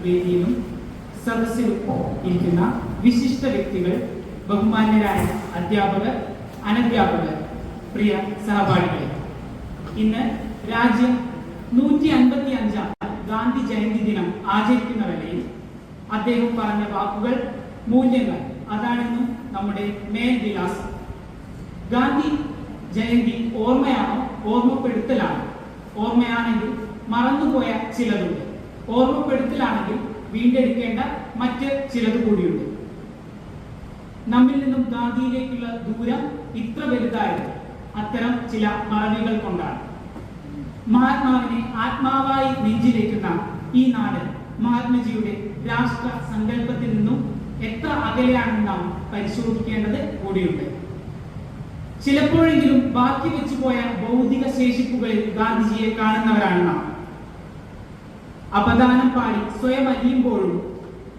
വേദിയിലും സദസ്സിൽ ഇരിക്കുന്ന വിശിഷ്ട വ്യക്തികൾ, ബഹുമാന്യരായ അധ്യാപകർ, അനധ്യാപകർ, പ്രിയ സഹപാഠികളെ, ഇന്ന് രാജ്യം 155ാം ഗാന്ധി ജയന്തി ദിനം ആചരിക്കുന്ന വേളയിൽ അദ്ദേഹം പറഞ്ഞ വാക്കുകൾ, മൂല്യങ്ങൾ അതാണെന്നും നമ്മുടെ മേൽവിലാസം. ഗാന്ധി ജയന്തി ഓർമ്മയാണോ ഓർമ്മപ്പെടുത്തലാണോ? ഓർമ്മയാണെങ്കിൽ മറന്നുപോയ ചിലതുണ്ട്, ഓർമ്മപ്പെടുത്തലാണെങ്കിൽ വീണ്ടെടുക്കേണ്ട മറ്റ് ചിലത് കൂടിയുണ്ട്. നമ്മിൽ നിന്നും ഗാന്ധിയിലേക്കുള്ള ദൂരം ഇത്ര വലുതായത് അത്തരം ചില മറവികൾ കൊണ്ടാണ്. മഹാത്മാവിനെ ആത്മാവായി നെഞ്ചിലേക്കുന്ന ഈ നാട് മഹാത്മജിയുടെ രാഷ്ട്ര സങ്കല്പത്തിൽ നിന്നും എത്ര അകലെയാണെന്ന് നാം പരിശോധിക്കേണ്ടത് കൂടിയുണ്ട്. ചിലപ്പോഴെങ്കിലും ബാക്കി വെച്ചുപോയ ഭൗതിക ശേഷിപ്പുകളിൽ ഗാന്ധിജിയെ കാണുന്നവരാണ് നാം. അപദാനം പാടി സ്വയം അറിയുമ്പോഴും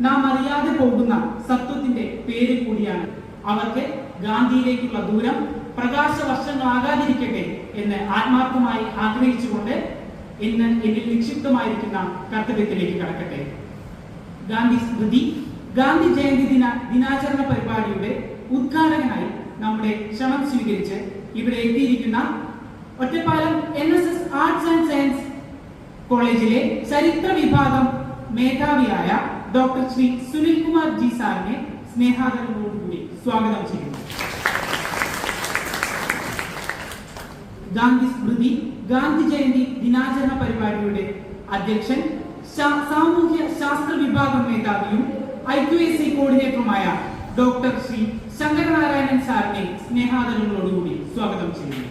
നാം അറിയാതെ പോകുന്ന സത്വത്തിന്റെ പേര് കൂടിയാണ്. അവർക്ക് ഗാന്ധിയിലേക്കുള്ള ദൂരം പ്രകാശവർഷങ്ങളാകാതിരിക്കട്ടെ എന്ന് ആത്മാർത്ഥമായി ആഗ്രഹിച്ചുകൊണ്ട് ഇന്ന് എന്നിൽ നിക്ഷിപ്തമായിരിക്കുന്ന കർത്തവ്യത്തിലേക്ക് കടക്കട്ടെ. ഗാന്ധി സ്മൃതി ഗാന്ധി ജയന്തി ദിനാചരണ പരിപാടിയുടെ ഉദ്ഘാടകനായി നമ്മുടെ ക്ഷണം സ്വീകരിച്ച് ഇവിടെ എത്തിയിരിക്കുന്ന Ottapalam NSS arts and science കോളേജിലെ ചരിത്ര വിഭാഗം മേധാവിയായ ഡോക്ടർ ശ്രീ സുനിൽ കുമാർ ജി സാറിനെ സ്നേഹാദരവോടുകൂടി സ്വാഗതം ചെയ്യുന്നു. ഗാന്ധി സ്മൃതി ഗാന്ധി ജയന്തി ദിനാചരണ പരിപാടിയുടെ അധ്യക്ഷൻ, സാമൂഹ്യ ശാസ്ത്ര വിഭാഗം മേധാവിയും IQAC കോർഡിനേറ്ററുമായ ഡോക്ടർ ശ്രീ ശങ്കരനാരായണൻ സാറിനെ സ്നേഹാദരങ്ങളോടുകൂടി സ്വാഗതം ചെയ്യുന്നു.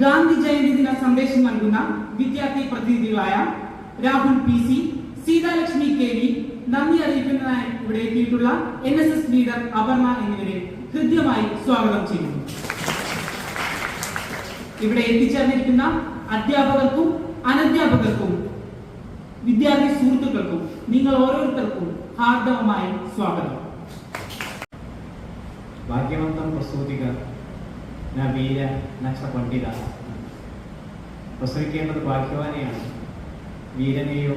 ഗാന്ധി ജയന്തി ദിന സന്ദേശം നൽകുന്ന വിദ്യാർത്ഥി പ്രതിനിധികളായ രാഹുൽ PC, സീതാലക്ഷ്മി KV, നന്ദി അറിയിക്കുന്നതിനായി ഇവിടെ എത്തിയിട്ടുള്ള NSS ലീഡർ അപർണ എന്നിവരെ ഹൃദ്യമായി സ്വാഗതം ചെയ്യുന്നു. ഇവിടെ എത്തിച്ചേർന്നിരിക്കുന്ന അധ്യാപകർക്കും അനധ്യാപകർക്കും വിദ്യാർത്ഥി സുഹൃത്തുക്കൾക്കും നിങ്ങൾ ഓരോരുത്തർക്കും ഹാർദവമായ സ്വാഗതം. ഭാഗ്യവന്തം പ്രസൂതിക ന വീര നക്ഷ പണ്ഡിത. പ്രസവിക്കേണ്ടത് ഭാഗ്യവാനെയാണ്, വീരനെയോ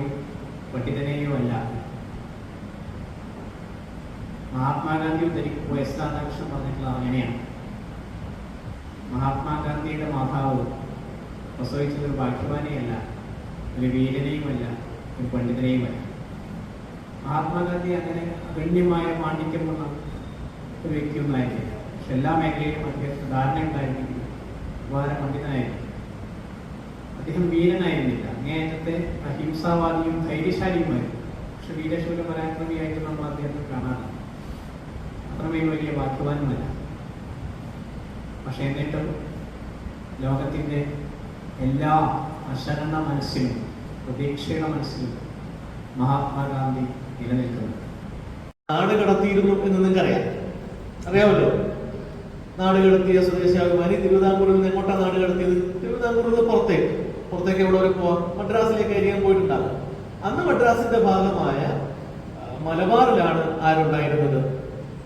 പണ്ഡിതനെയോ അല്ല. മഹാത്മാഗാന്ധി ഉദ്ധരിക്കുമ്പോൾ S രാധാകൃഷ്ണൻ പറഞ്ഞിട്ടുള്ളത് അങ്ങനെയാണ്. മഹാത്മാഗാന്ധിയുടെ മാതാവ് പ്രസവിച്ചത് ഒരു ഭാഗ്യവാനെയല്ല, ഒരു വീരനെയുമല്ല, ഒരു പണ്ഡിതനെയുമല്ല. മഹാത്മാഗാന്ധി അങ്ങനെ അഗണ്യമായ പാണ്ഡിത്യമുള്ള ഒരു വ്യക്തിയൊന്നും ആയിരുന്നില്ല. പക്ഷെ എല്ലാ മേഖലയിലും അദ്ദേഹത്തിന് ധാരണയുണ്ടായിരുന്നെങ്കിൽ വളരെ പണ്ഡിതനായിരുന്നു. അദ്ദേഹം വീരനായിരുന്നില്ല, അങ്ങേയറ്റത്തെ അഹിംസാവാദിയും ധൈര്യശാലിയുമായിരുന്നു. പക്ഷെ വീരശൂര പരാക്രമിയായിട്ട് നമ്മൾ അദ്ദേഹത്തെ കാണാറില്ല. അത്രമേൽ വലിയ ഭാഗ്യവാനുമല്ല. പക്ഷെ എന്നിട്ടും ലോകത്തിൻ്റെ എല്ലാ അശരണ മനസ്സിലും പ്രതീക്ഷയുടെ മനസ്സിലും മഹാത്മാഗാന്ധി നിലനിൽക്കുന്നു. നാട് കടത്തിയിരുന്നു എന്ന് നിങ്ങൾക്കറിയാം, അറിയാമല്ലോ. നാട് കടത്തിയ സ്വദേശാഭിമാനി തിരുവിതാംകൂറിൽ നിന്ന് എങ്ങോട്ടാണ് നാട് കടത്തിയത്? തിരുവിതാംകൂറിൽ നിന്ന് പുറത്തേക്ക് എവിടെ വരെ പോവാം? മദ്രാസിലേക്ക് ആയിരിക്കാൻ പോയിട്ടുണ്ടാകും. അന്ന് മദ്രാസിന്റെ ഭാഗമായ മലബാറിലാണ് ആരുണ്ടായിരുന്നത്?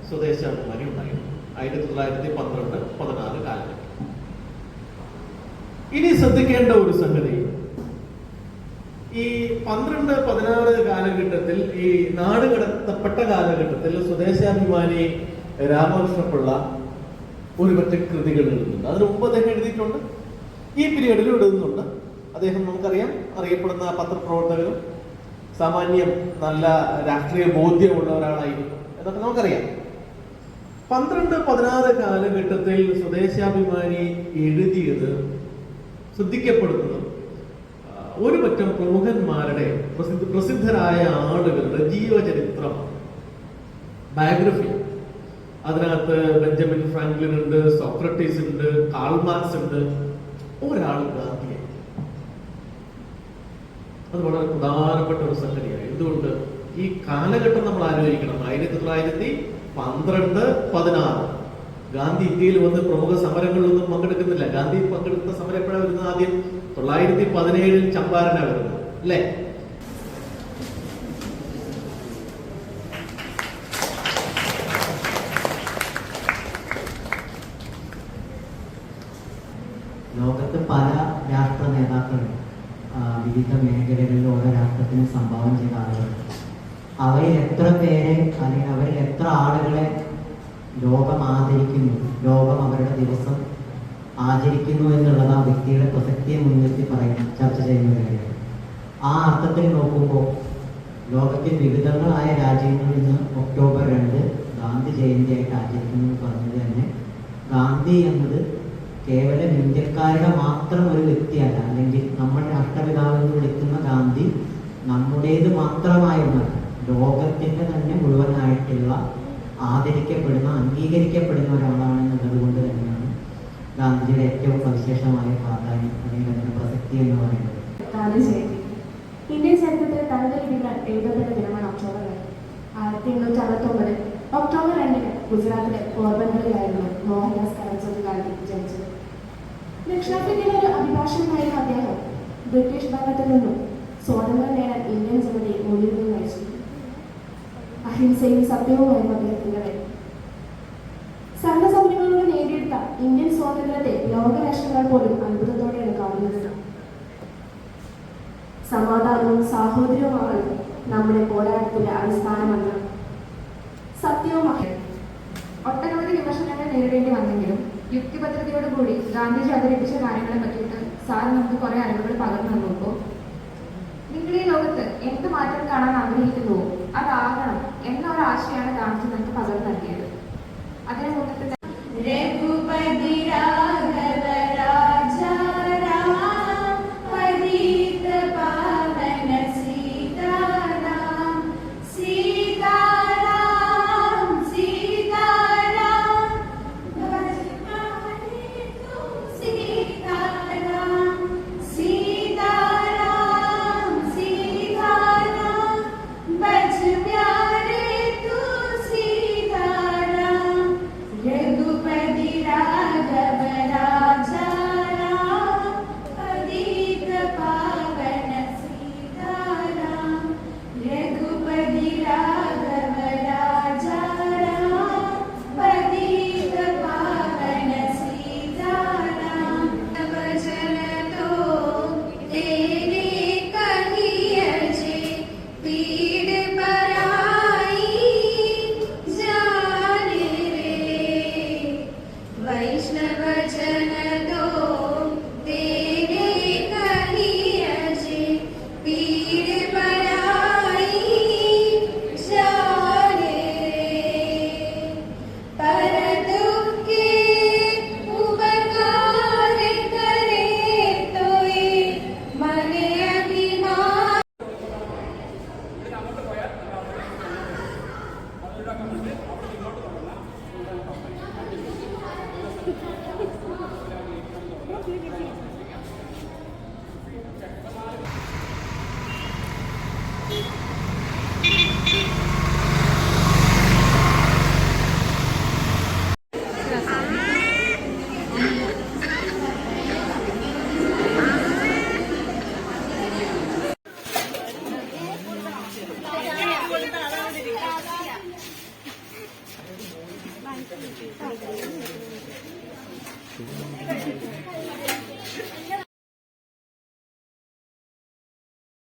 സ്വദേശാഭിമാനി ഉണ്ടായിരുന്നു. 1912-16 കാലഘട്ടം. ഇനി ശ്രദ്ധിക്കേണ്ട ഒരു സംഗതി, ഈ 12-16 കാലഘട്ടത്തിൽ, ഈ നാട് കടത്തപ്പെട്ട കാലഘട്ടത്തിൽ സ്വദേശാഭിമാനി രാമകൃഷ്ണപിള്ള ഒരു മറ്റു കൃതികൾ എഴുതുന്നുണ്ട്. അതിന് മുമ്പ് അദ്ദേഹം എഴുതിയിട്ടുണ്ട്, ഈ പീരീഡിലും എഴുതുന്നുണ്ട്. അദ്ദേഹം നമുക്കറിയാം, അറിയപ്പെടുന്ന പത്രപ്രവർത്തകരും സാമാന്യം നല്ല രാഷ്ട്രീയ ബോധ്യമുള്ള ഒരാളായിരുന്നു എന്നൊക്കെ നമുക്കറിയാം. 12-16 കാലഘട്ടത്തിൽ സ്വദേശാഭിമാനി എഴുതിയത്, ശ്രദ്ധിക്കപ്പെടുന്നത്, ഒരു പറ്റം പ്രമുഖന്മാരുടെ പ്രസിദ്ധരായ ആളുകളുടെ ജീവചരിത്രം, ബയോഗ്രഫി. അതിനകത്ത് ബെഞ്ചമിൻ ഫ്രാങ്ക്ലിൻ ഉണ്ട്, സോക്രട്ടീസ് ഉണ്ട്, കാൾ മാർക്സ് ഉണ്ട്, ഒരാൾ ഗാന്ധിയെ. അത് വളരെ പ്രധാനപ്പെട്ട ഒരു സംഗതിയാണ്. എന്തുകൊണ്ട്? ഈ കാലഘട്ടം നമ്മൾ ആലോചിക്കണം. 1912-16 ഗാന്ധി ഇന്ത്യയിൽ വന്ന് പ്രമുഖ സമരങ്ങളിലൊന്നും പങ്കെടുക്കുന്നില്ല. ഗാന്ധി പങ്കെടുത്ത സമരം എപ്പോഴാണ് വരുന്നത്? ആദ്യം 1917 ചമ്പാരനാണ് വരുന്നത്, അല്ലേ? ലോകത്ത് പല രാഷ്ട്ര നേതാക്കളും വിവിധ മേഖലകളിൽ ഓരോ രാഷ്ട്രത്തിന് സംഭാവന ചെയ്ത ആളുകൾ. അവരിൽ എത്ര പേരെ അല്ലെങ്കിൽ അവരിൽ എത്ര ആളുകളെ ലോകം ആദരിക്കുന്നു, ലോകം അവരുടെ ദിവസം ആചരിക്കുന്നു എന്നുള്ളത് ആ വ്യക്തിയുടെ പ്രസക്തിയെ മുൻനിർത്തി ചർച്ച ചെയ്യുന്ന കാര്യമാണ്. ആ അർത്ഥത്തിൽ നോക്കുമ്പോൾ ലോകത്തിൽ വിവിധങ്ങളായ രാജ്യങ്ങളിൽ നിന്ന് ഒക്ടോബർ 2 ഗാന്ധി ജയന്തിയായിട്ട് ആചരിക്കുന്നു എന്ന് പറഞ്ഞത് തന്നെ ഗാന്ധി എന്നത് കേവലം ഇന്ത്യക്കാരുടെ മാത്രം ഒരു വ്യക്തിയല്ല, അല്ലെങ്കിൽ നമ്മൾ രാഷ്ട്രപിതാവ് എന്ന് വിളിക്കുന്ന ഗാന്ധി നമ്മുടേത് മാത്രമായിരുന്ന ലോകത്തിൻ്റെ തന്നെ മുഴുവനായിട്ടുള്ള ആദരിക്കപ്പെടുന്ന, അംഗീകരിക്കപ്പെടുന്ന ഒരാളാണ് എന്നുള്ളത് കൊണ്ട് തന്നെയാണ് ഗാന്ധിജിയുടെ ഏറ്റവും സവിശേഷമായ പ്രാധാന്യം അല്ലെങ്കിൽ അതിന്റെ പ്രസക്തി എന്ന് പറയുന്നത്. ഗാന്ധി ജയന്തി ഇന്ത്യൻ ചരിത്രത്തിൽ തനത് ലിപികൾ എഴുതപ്പെട്ട ദിനമാണ് ഒക്ടോബർ 2. 1869 ഒക്ടോബർ 2 ഗുജറാത്തിലെ പോർബന്തറിലായിരുന്നു മോഹൻദാസ് കരംചന്ദ് ഗാന്ധി ജനിച്ചത്. ദക്ഷിണാഫ്രിക്കയിലെ ഒരു അഭിഭാഷകനായിരുന്ന അദ്ദേഹം ബ്രിട്ടീഷ് ഭരണത്തിൽ നിന്നും സ്വാതന്ത്ര്യം നേടാൻ ഇന്ത്യൻ ജനതയെ മുന്നിൽ നയിച്ചു. അഹിംസയും സത്യവുമായിരുന്നു അദ്ദേഹത്തിന്റെ വഴി. സഹനസമരങ്ങളിലൂടെ നേടിയെടുത്ത ഇന്ത്യൻ സ്വാതന്ത്ര്യത്തെ ലോകരാഷ്ട്രങ്ങൾ പോലും അത്ഭുതത്തോടെയാണ് കാണുന്നത്. സമാധാനവും സാഹോദര്യവുമാണ് നമ്മുടെ പോരാട്ടത്തിന്റെ അടിസ്ഥാന മന്ത്രം. സത്യവും ഒട്ടനവധി വിമർശനങ്ങൾ നേരിടേണ്ടി വന്നെങ്കിലും യുക്തിഭദ്രതയോടുകൂടി ഗാന്ധിജി അവതരിപ്പിച്ച കാര്യങ്ങളെ പറ്റിയിട്ട് സാറ് നമുക്ക് കുറെ അറിവുകൾ പകർന്നു തന്നപ്പോൾ നിങ്ങൾ ഈ ലോകത്ത് എന്ത് മാറ്റം കാണാൻ ആഗ്രഹിക്കുന്നുവോ അതാകണം എന്ന ഒരു ആശയമാണ് ഗാന്ധിജി നമുക്ക് പകർന്നു നൽകിയത്. അതിന് മുന്നത്തെ Thank you.